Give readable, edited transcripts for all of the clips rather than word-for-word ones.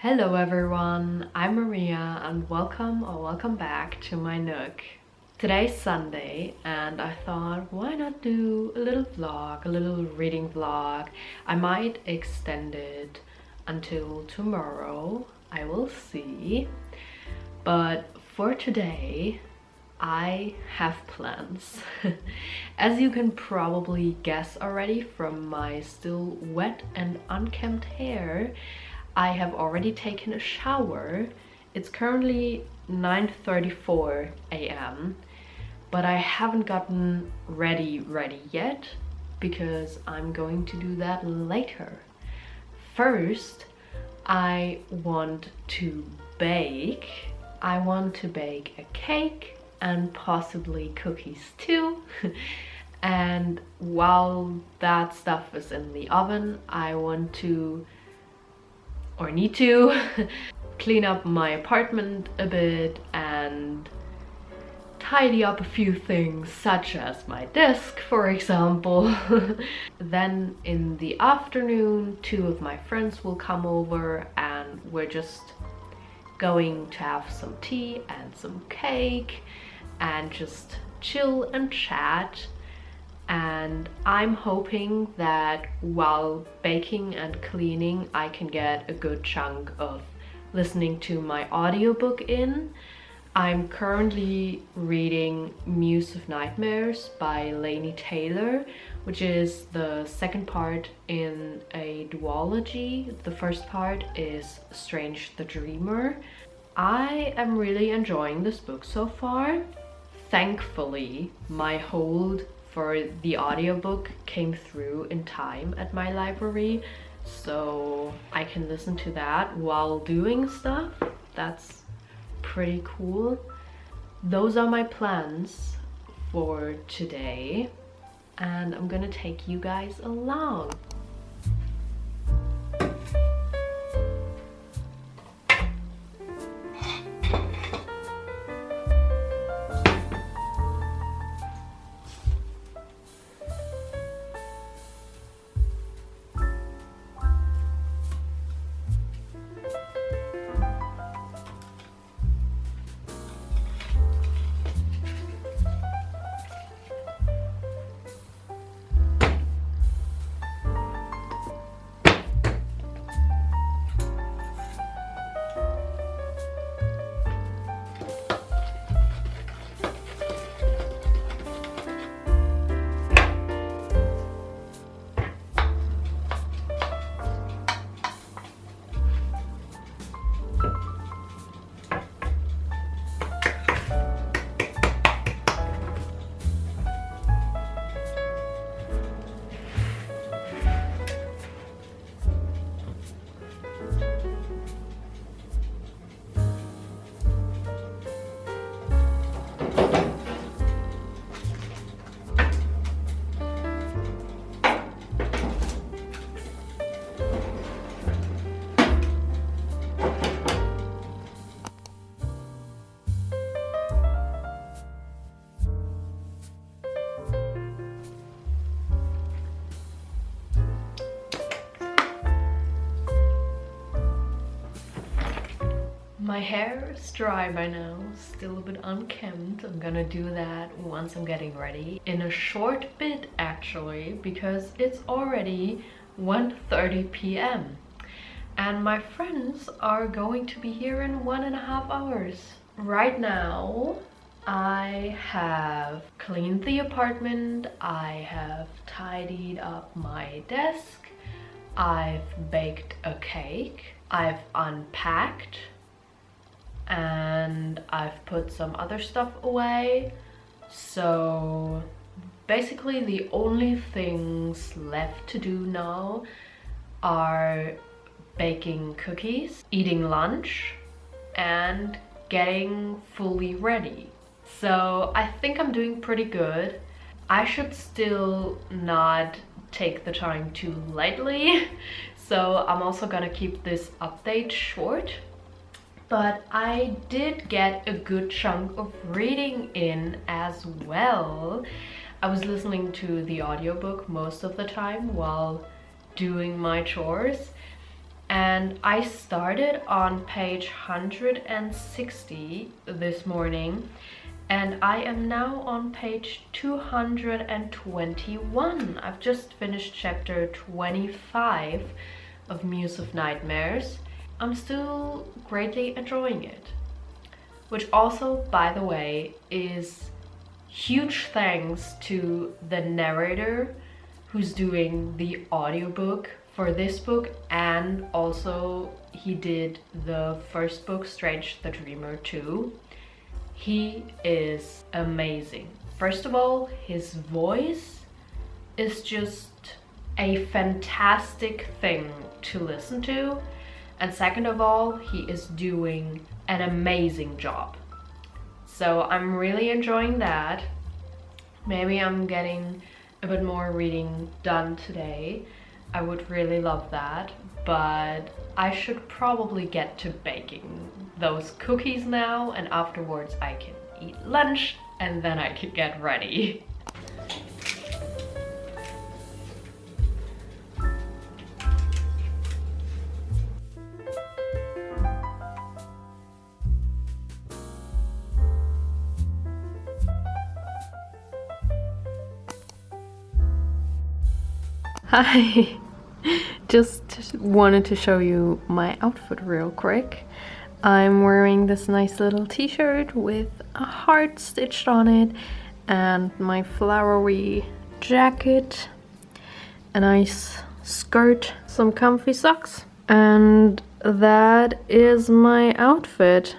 Hello everyone, I'm Maria and welcome back to my nook. Today's Sunday and I thought why not do a little vlog, a little reading vlog. I might extend it until tomorrow, I will see. But for today, I have plans. As you can probably guess already from my still wet and unkempt hair, I have already taken a shower. It's currently 9:34 a.m. but I haven't gotten ready yet because I'm going to do that later. First, I want to bake. I want to bake a cake and possibly cookies too. And while that stuff is in the oven, I want to or need to clean up my apartment a bit and tidy up a few things, such as my desk, for example. Then in the afternoon, two of my friends will come over and we're just going to have some tea and some cake and just chill and chat. And I'm hoping that while baking and cleaning I can get a good chunk of listening to my audiobook in. I'm currently reading Muse of Nightmares by Laini Taylor, which is the second part in a duology. The first part is Strange the Dreamer. I am really enjoying this book so far. Thankfully, my hold for the audiobook came through in time at my library, so I can listen to that while doing stuff. That's pretty cool. Those are my plans for today, and I'm gonna take you guys along. My hair is dry by now, still a bit unkempt. I'm gonna do that once I'm getting ready. In a short bit actually, because it's already 1:30 p.m. and my friends are going to be here in 1.5 hours. Right now, I have cleaned the apartment, I have tidied up my desk, I've baked a cake, I've unpacked, and I've put some other stuff away. So basically the only things left to do now are baking cookies, eating lunch, and getting fully ready. So I think I'm doing pretty good. I should still not take the time too lightly, so I'm also gonna keep this update short. But I did get a good chunk of reading in as well. I was listening to the audiobook most of the time while doing my chores, and I started on page 160 this morning, and I am now on page 221. I've just finished chapter 25 of Muse of Nightmares. I'm still greatly enjoying it. Which also, by the way, is huge thanks to the narrator who's doing the audiobook for this book, and also he did the first book, Strange the Dreamer, too. He is amazing. First of all, his voice is just a fantastic thing to listen to. And second of all, he is doing an amazing job. So I'm really enjoying that. Maybe I'm getting a bit more reading done today. I would really love that, but I should probably get to baking those cookies now, and afterwards I can eat lunch and then I can get ready. Hi! Just wanted to show you my outfit real quick. I'm wearing this nice little t-shirt with a heart stitched on it, and my flowery jacket, a nice skirt, some comfy socks, and that is my outfit.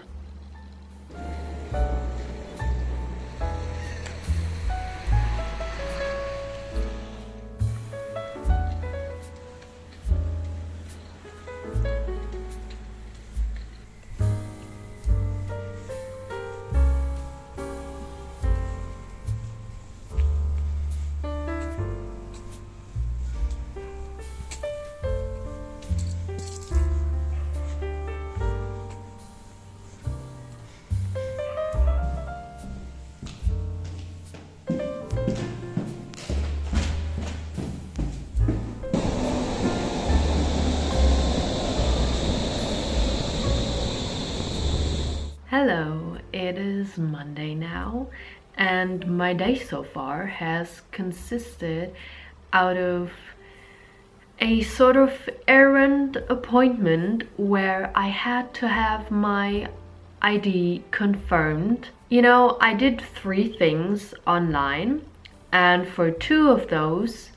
Hello, it is Monday now, and my day so far has consisted out of a sort of errand appointment where I had to have my ID confirmed. You know, I did 3 things online, and for 2 of those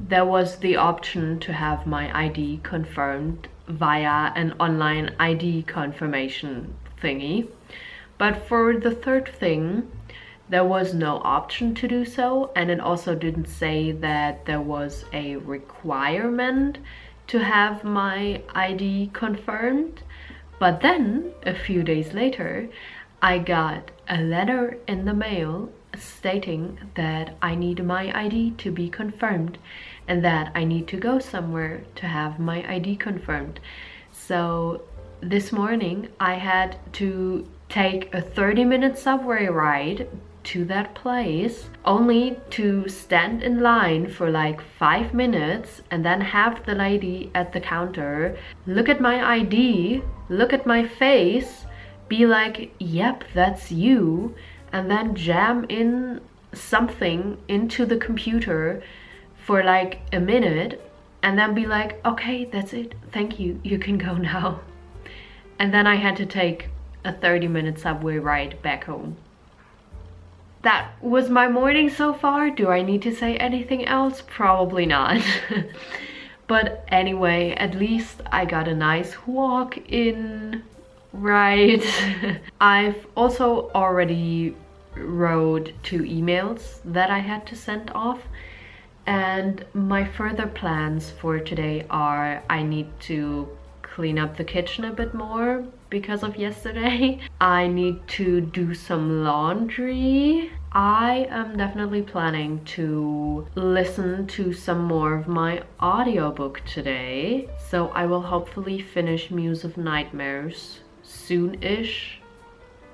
there was the option to have my ID confirmed via an online ID confirmation thingy. But for the 3rd thing, there was no option to do so, and it also didn't say that there was a requirement to have my ID confirmed. But then, a few days later, I got a letter in the mail stating that I need my ID to be confirmed and that I need to go somewhere to have my ID confirmed. So this morning I had to take a 30-minute subway ride to that place, only to stand in line for like 5 minutes and then have the lady at the counter look at my ID, look at my face, be like, yep, that's you, and then jam in something into the computer for like a minute and then be like, okay, that's it, thank you, you can go now. And then I had to take a 30-minute subway ride back home. That was my morning so far. Do I need to say anything else? Probably not. But anyway, at least I got a nice walk in, right? I've also already wrote 2 emails that I had to send off. And my further plans for today are I need to clean up the kitchen a bit more because of yesterday. I need to do some laundry. I am definitely planning to listen to some more of my audiobook today. So I will hopefully finish Muse of Nightmares soon-ish.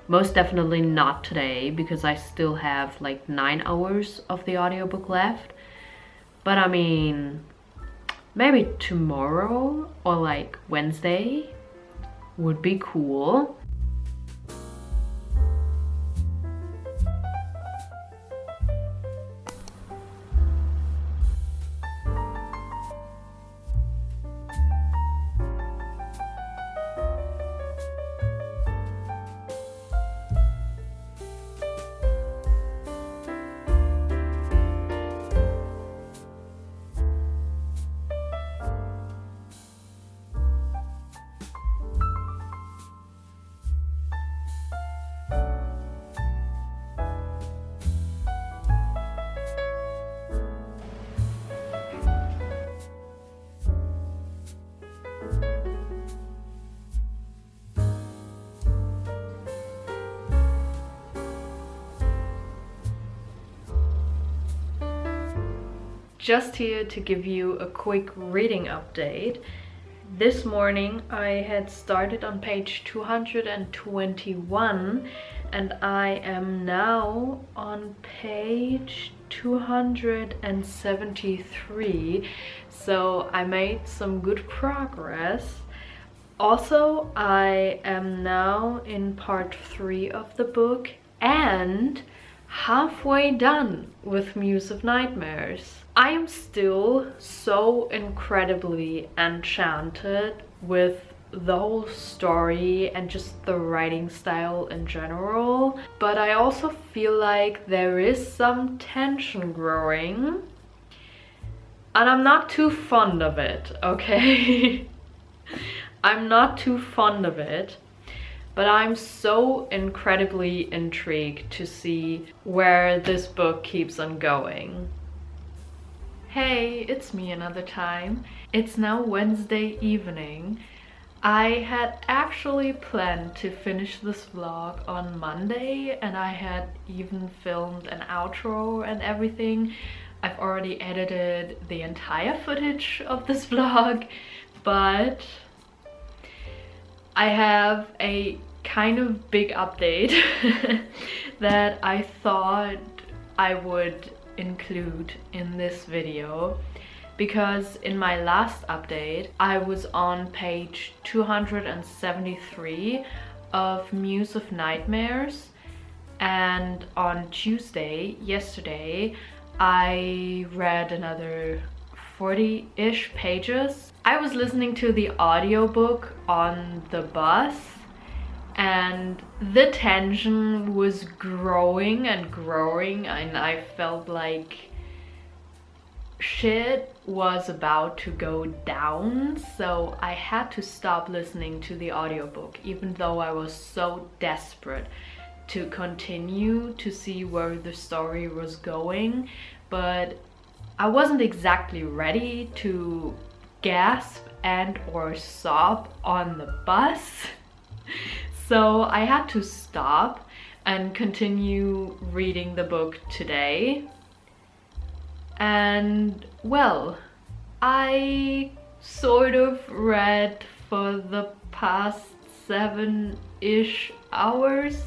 Most definitely not today because I still have like 9 hours of the audiobook left. But I mean, maybe tomorrow or like Wednesday would be cool. Just here to give you a quick reading update. This morning I had started on page 221 and I am now on page 273, so I made some good progress. Also, I am now in part 3 of the book and halfway done with Muse of Nightmares. I am still so incredibly enchanted with the whole story and just the writing style in general, but I also feel like there is some tension growing and I'm not too fond of it, okay? I'm not too fond of it. But I'm so incredibly intrigued to see where this book keeps on going. Hey, it's me another time. It's now Wednesday evening. I had actually planned to finish this vlog on Monday and I had even filmed an outro and everything. I've already edited the entire footage of this vlog, but I have a kind of big update that I thought I would include in this video, because in my last update I was on page 273 of Muse of Nightmares, and on Tuesday, yesterday, I read another 40-ish pages. I was listening to the audiobook on the bus and the tension was growing and growing and I felt like shit was about to go down, so I had to stop listening to the audiobook even though I was so desperate to continue to see where the story was going. But I wasn't exactly ready to gasp and or sob on the bus. So I had to stop and continue reading the book today. And well, I sort of read for the past 7-ish hours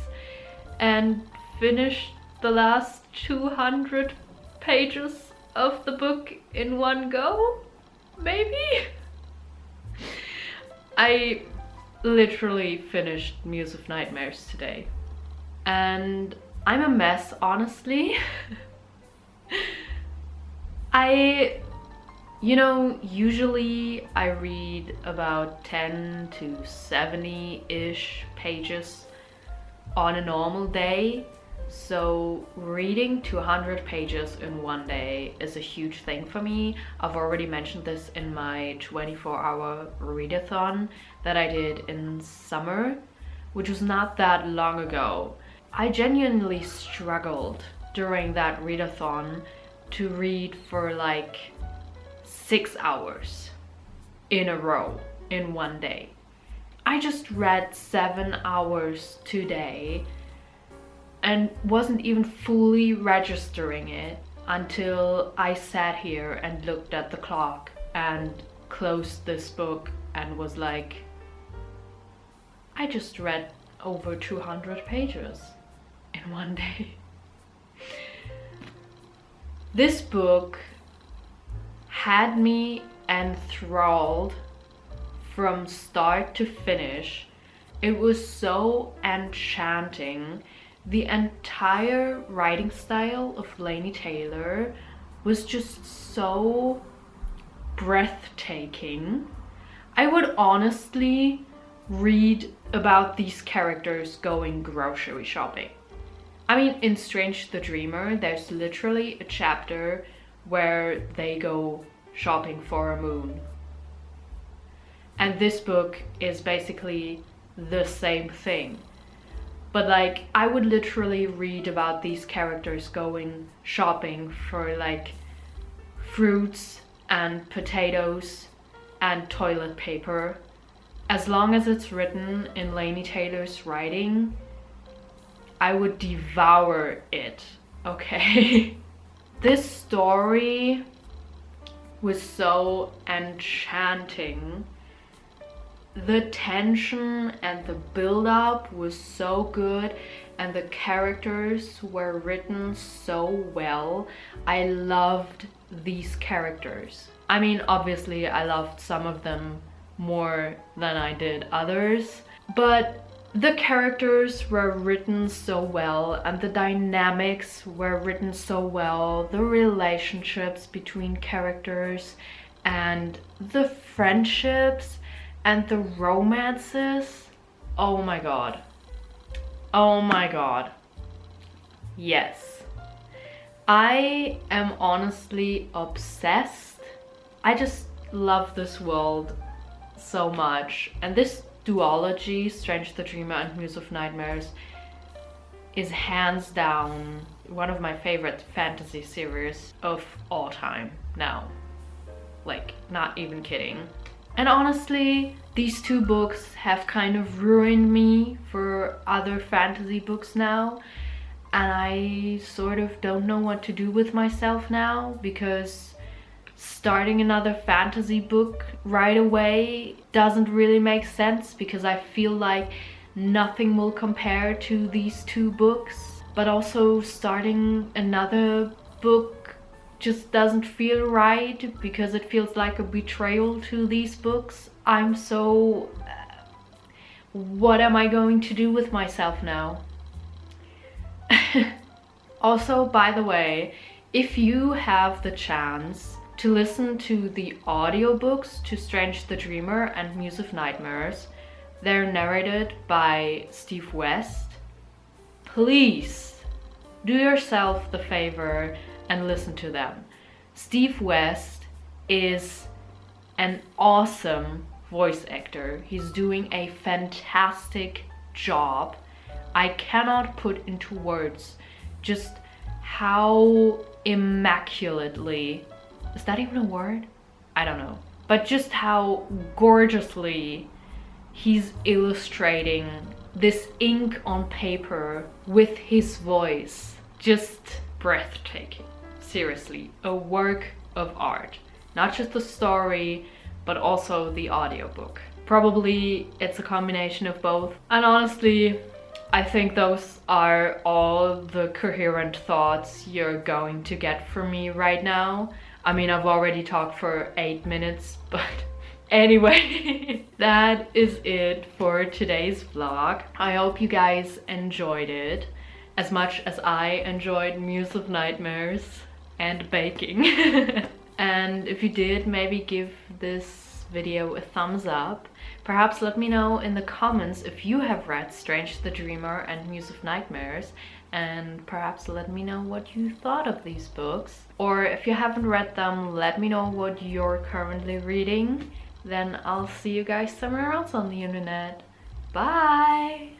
and finished the last 200 pages of the book in one go, maybe? I literally finished Muse of Nightmares today and I'm a mess, honestly. Usually I read about 10 to 70-ish pages on a normal day, so reading 200 pages in one day is a huge thing for me. I've already mentioned this in my 24-hour readathon that I did in summer, which was not that long ago. I genuinely struggled during that readathon to read for like 6 hours in a row in one day. I just read 7 hours today and wasn't even fully registering it until I sat here and looked at the clock and closed this book and was like, I just read over 200 pages in one day. This book had me enthralled from start to finish. It was so enchanting. The entire writing style of Laini Taylor was just so breathtaking. I would honestly read about these characters going grocery shopping. I mean, in Strange the Dreamer, there's literally a chapter where they go shopping for a moon. And this book is basically the same thing. But like, I would literally read about these characters going shopping for like fruits and potatoes and toilet paper. As long as it's written in Laini Taylor's writing, I would devour it, okay? This story was so enchanting. The tension and the build-up was so good, and the characters were written so well. I loved these characters. I mean, obviously I loved some of them more than I did others, but the characters were written so well and the dynamics were written so well. The relationships between characters and the friendships and the romances. Oh my god. Oh my god. Yes. I am honestly obsessed. I just love this world so much. And this duology, Strange the Dreamer and Muse of Nightmares, is hands down one of my favorite fantasy series of all time now. Like, not even kidding. And honestly, these two books have kind of ruined me for other fantasy books now. And I sort of don't know what to do with myself now, because starting another fantasy book right away doesn't really make sense, because I feel like nothing will compare to these two books. But also starting another book just doesn't feel right, because it feels like a betrayal to these books. I'm so... what am I going to do with myself now? Also, by the way, if you have the chance to listen to the audiobooks to Strange the Dreamer and Muse of Nightmares, they're narrated by Steve West, please do yourself the favor and listen to them. Steve West is an awesome voice actor. He's doing a fantastic job. I cannot put into words just how immaculately, is that even a word? I don't know. But just how gorgeously he's illustrating this ink on paper with his voice. Just breathtaking. Seriously, a work of art. Not just the story, but also the audiobook. Probably it's a combination of both. And honestly, I think those are all the coherent thoughts you're going to get from me right now. I mean, I've already talked for 8 minutes, but anyway, that is it for today's vlog. I hope you guys enjoyed it as much as I enjoyed Muse of Nightmares and baking. And if you did, maybe give this video a thumbs up. Perhaps let me know in the comments if you have read Strange the Dreamer and Muse of Nightmares, and perhaps let me know what you thought of these books. Or if you haven't read them, let me know what you're currently reading. Then I'll see you guys somewhere else on the internet. Bye!